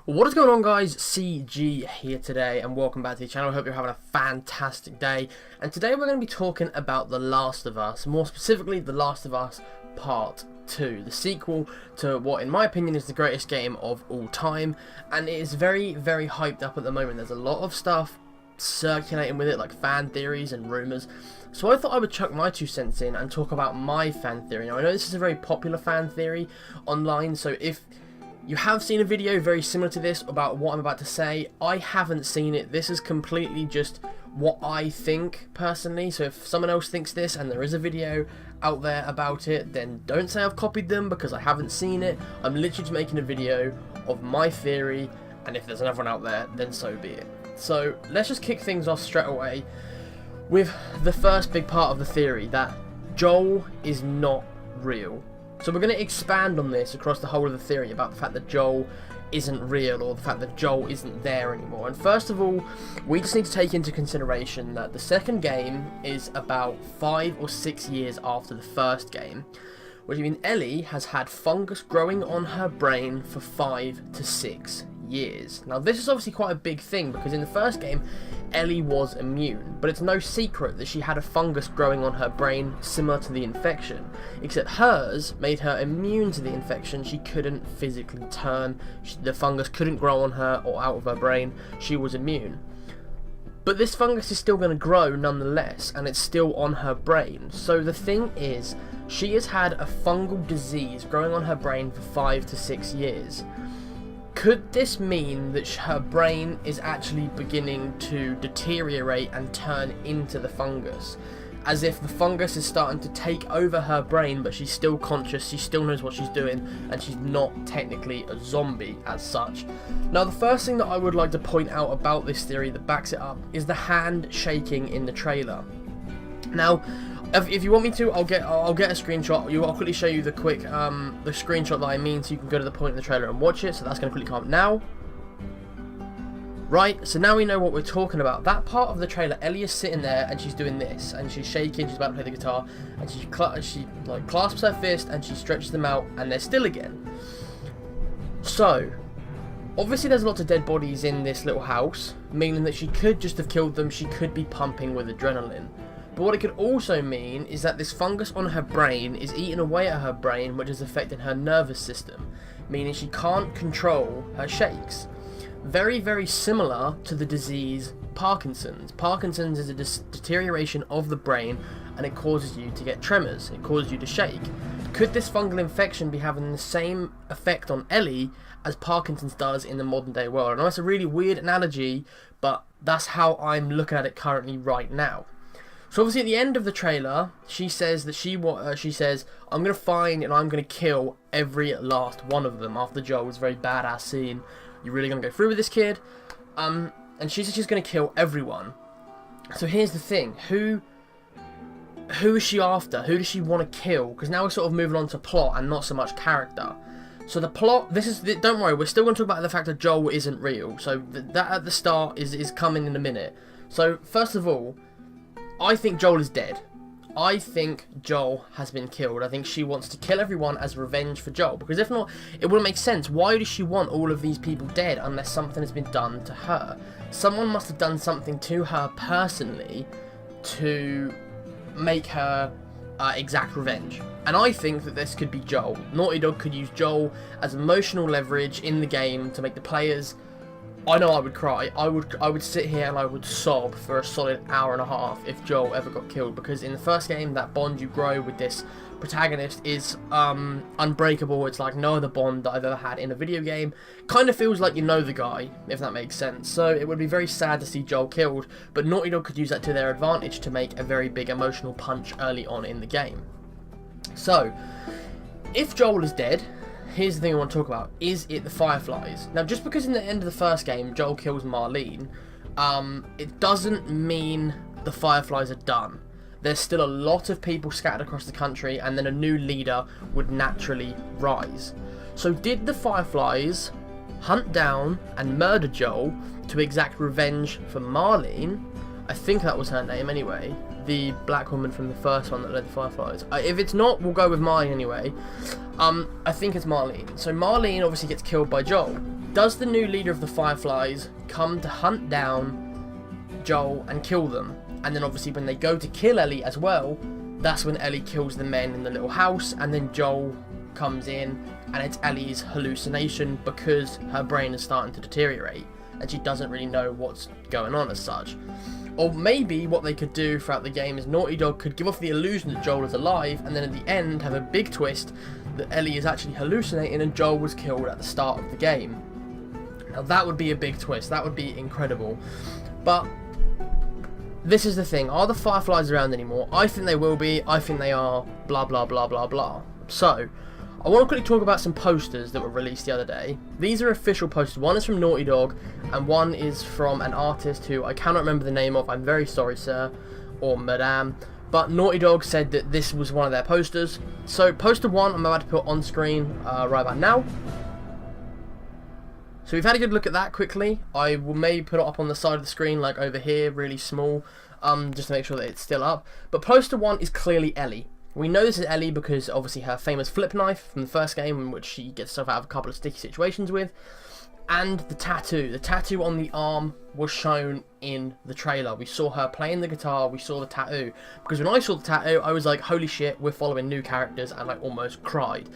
What is going on, guys? CeeGee here today and welcome back to the channel. I hope you're having a fantastic day, and today we're going to be talking about The Last of Us, more specifically The Last of Us Part 2, the sequel to what in my opinion is the greatest game of all time, and it is very hyped up at the moment. There's a lot of stuff circulating with it, like fan theories and rumours, so I thought I would chuck my 2 cents in and talk about my fan theory. Now I know this is a very popular fan theory online, so if you have seen a video very similar to this about what I'm about to say, I haven't seen it. This is completely just what I think personally. So if someone else thinks this and there is a video out there about it, then don't say I've copied them because I haven't seen it. I'm literally just making a video of my theory, and if there's another one out there, then so be it. So let's just kick things off straight away with the first big part of the theory, that Joel is not real. So we're going to expand on this across the whole of the theory about the fact that Joel isn't real, or the fact that Joel isn't there anymore. And first of all, we just need to take into consideration that the second game is about 5 or 6 years after the first game, which means Ellie has had fungus growing on her brain for 5 to 6 years. Now this is obviously quite a big thing because in the first game Ellie was immune, but it's no secret that she had a fungus growing on her brain similar to the infection, except hers made her immune to the infection. She couldn't physically turn, the fungus couldn't grow on her or out of her brain, she was immune. But this fungus is still going to grow nonetheless, and it's still on her brain. So the thing is, she has had a fungal disease growing on her brain for 5 to 6 years. Could this mean that her brain is actually beginning to deteriorate and turn into the fungus? As if the fungus is starting to take over her brain, but she's still conscious, she still knows what she's doing, and she's not technically a zombie as such. Now the first thing that I would like to point out about this theory that backs it up is the hand shaking in the trailer. Now, if you want me to, I'll get a screenshot. I'll quickly show you the screenshot that I mean, so you can go to the point in the trailer and watch it. So that's going to quickly come up now. Right, so now we know what we're talking about. That part of the trailer, Ellie is sitting there and she's doing this, and she's shaking. She's about to play the guitar, and she clasps her fist and she stretches them out, and they're still again. So obviously there's lots of dead bodies in this little house, meaning that she could just have killed them. She could be pumping with adrenaline. But what it could also mean is that this fungus on her brain is eating away at her brain, which is affecting her nervous system, meaning she can't control her shakes. Very similar to the disease Parkinson's. Parkinson's is a deterioration of the brain, and it causes you to get tremors, it causes you to shake. Could this fungal infection be having the same effect on Ellie as Parkinson's does in the modern day world? I know it's a really weird analogy, but that's how I'm looking at it currently right now. So obviously at the end of the trailer, she says that she says, I'm going to find and I'm going to kill every last one of them, after Joel's very badass scene. You're really going to go through with this kid? And she says she's going to kill everyone. So here's the thing, who is she after? Who does she want to kill? Because now we're sort of moving on to plot and not so much character. So the plot, don't worry, we're still going to talk about the fact that Joel isn't real. So that at the start is coming in a minute. So first of all, I think Joel is dead. I think Joel has been killed. I think she wants to kill everyone as revenge for Joel, because if not, it wouldn't make sense. Why does she want all of these people dead unless something has been done to her? Someone must have done something to her personally to make her exact revenge. And I think that this could be Joel. Naughty Dog could use Joel as emotional leverage in the game to make the players... I know I would cry. I would sit here and I would sob for a solid hour and a half if Joel ever got killed, because in the first game, that bond you grow with this protagonist is unbreakable. It's like no other bond that I've ever had in a video game. Kind of feels like you know the guy, if that makes sense. So it would be very sad to see Joel killed, but Naughty Dog could use that to their advantage to make a very big emotional punch early on in the game. So if Joel is dead, here's the thing I want to talk about. Is it the Fireflies? Now, just because in the end of the first game, Joel kills Marlene, it doesn't mean the Fireflies are done. There's still a lot of people scattered across the country, and then a new leader would naturally rise. So did the Fireflies hunt down and murder Joel to exact revenge for Marlene? I think that was her name anyway. the black woman from the first one that led the Fireflies. If it's not, we'll go with Marlene anyway. I think it's Marlene. So Marlene obviously gets killed by Joel. Does the new leader of the Fireflies come to hunt down Joel and kill them? And then obviously when they go to kill Ellie as well, that's when Ellie kills the men in the little house, and then Joel comes in, and it's Ellie's hallucination because her brain is starting to deteriorate and she doesn't really know what's going on as such. Or maybe what they could do throughout the game is Naughty Dog could give off the illusion that Joel is alive, and then at the end have a big twist that Ellie is actually hallucinating and Joel was killed at the start of the game. Now that would be a big twist, that would be incredible. But this is the thing, are the Fireflies around anymore? I think they will be, I think they are, blah blah blah blah blah. So, I want to quickly talk about some posters that were released the other day. These are official posters. One is from Naughty Dog, and one is from an artist who I cannot remember the name of. I'm very sorry, sir, or madame. But Naughty Dog said that this was one of their posters. So, poster 1 I'm about to put on screen right about now. So we've had a good look at that quickly. I will maybe put it up on the side of the screen, like over here, really small, just to make sure that it's still up. But poster 1 is clearly Ellie. We know this is Ellie because obviously her famous flip knife from the first game, in which she gets herself out of a couple of sticky situations with, and the tattoo. The tattoo on the arm was shown in the trailer. We saw her playing the guitar, we saw the tattoo. Because when I saw the tattoo, I was like, holy shit, we're following new characters, and I almost cried.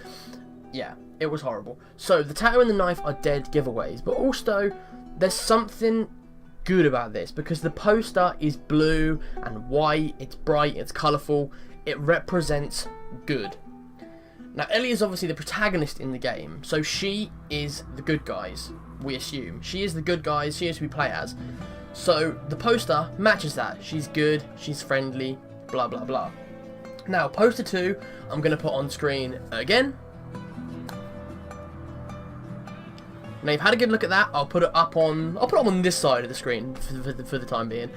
Yeah, it was horrible. So the tattoo and the knife are dead giveaways, but also there's something good about this because the poster is blue and white, it's bright, it's colourful. It represents good. Now, Ellie is obviously the protagonist in the game, so she is the good guys, we assume. She is the good guys, she is who we play as. So, the poster matches that. She's good, she's friendly, blah blah blah. Now, poster 2, I'm going to put on screen again. Now, you've had a good look at that. I'll put it up on this side of the screen for the time being.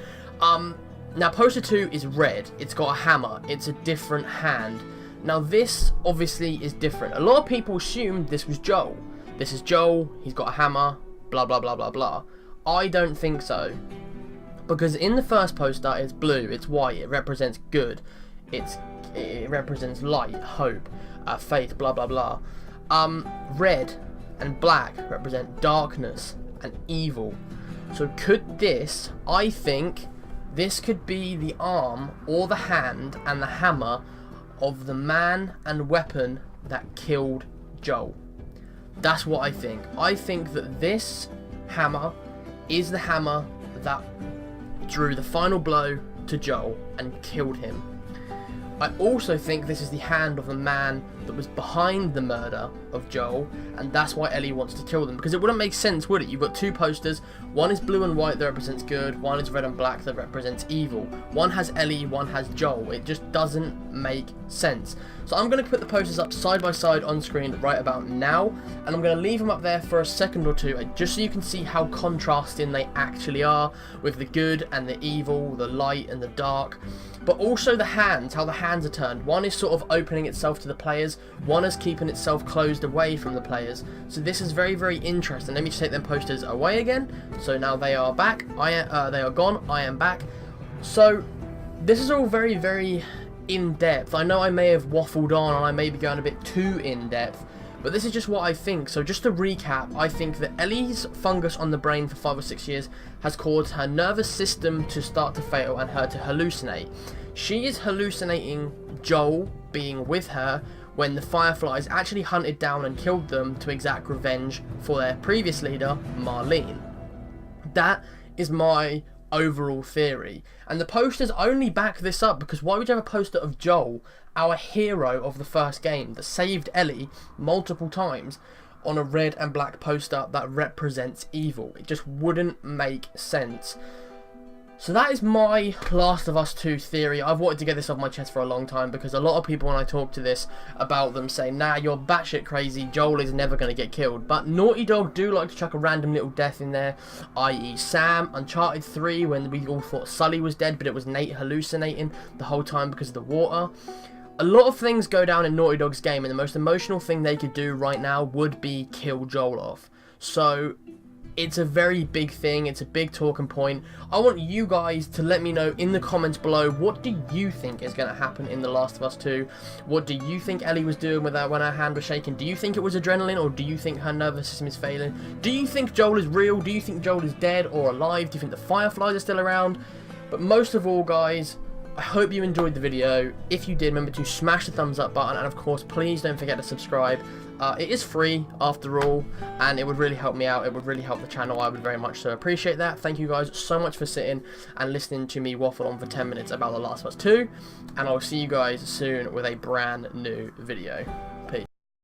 Now, poster 2 is red. It's got a hammer. It's a different hand. Now, this obviously is different. A lot of people assumed this was Joel. This is Joel. He's got a hammer. Blah, blah, blah, blah, blah. I don't think so. Because in the first poster, it's blue. It's white. It represents good. It represents light, hope, faith, blah, blah, blah. Red and black represent darkness and evil. So could this, I think, this could be the arm or the hand and the hammer of the man and weapon that killed Joel. That's what I think. I think that this hammer is the hammer that drew the final blow to Joel and killed him. I also think this is the hand of the man that was behind the murder of Joel, and that's why Ellie wants to kill them. Because it wouldn't make sense, would it? You've got two posters. One is blue and white that represents good. One is red and black that represents evil. One has Ellie, one has Joel. It just doesn't make sense. So I'm going to put the posters up side by side on screen right about now, and I'm going to leave them up there for a second or two, just so you can see how contrasting they actually are, with the good and the evil, the light and the dark. But also the hands, how the hands are turned. One is sort of opening itself to the players, one is keeping itself closed away from the players. So this is very, very interesting. Let me just take them posters away again. So now they are back. They are gone. I am back. So this is all very, very in-depth. I know I may have waffled on and I may be going a bit too in-depth, but this is just what I think. So just to recap, I think that Ellie's fungus on the brain for 5 or 6 years has caused her nervous system to start to fail and her to hallucinate. She is hallucinating Joel being with her when the Fireflies actually hunted down and killed them to exact revenge for their previous leader, Marlene. That is my overall theory. And the posters only back this up, because why would you have a poster of Joel, our hero of the first game that saved Ellie multiple times, on a red and black poster that represents evil? It just wouldn't make sense. So that is my Last of Us 2 theory. I've wanted to get this off my chest for a long time, because a lot of people when I talk to this about them say, nah, you're batshit crazy, Joel is never going to get killed. But Naughty Dog do like to chuck a random little death in there, i.e. Sam, Uncharted 3, when we all thought Sully was dead, but it was Nate hallucinating the whole time because of the water. A lot of things go down in Naughty Dog's game, and the most emotional thing they could do right now would be kill Joel off. So It's a very big thing. It's a big talking point. I want you guys to let me know in the comments below, what do you think is going to happen in The Last of Us 2? What do you think Ellie was doing with that when her hand was shaking? Do you think it was adrenaline, or do you think her nervous system is failing? Do you think Joel is real? Do you think Joel is dead or alive? Do you think the Fireflies are still around? But most of all, guys, I hope you enjoyed the video. If you did, remember to smash the thumbs up button, and of course, please don't forget to subscribe. It is free after all, and it would really help me out. It would really help the channel. I would very much so appreciate that. Thank you guys so much for sitting and listening to me waffle on for 10 minutes about The Last of Us 2, and I'll see you guys soon with a brand new video.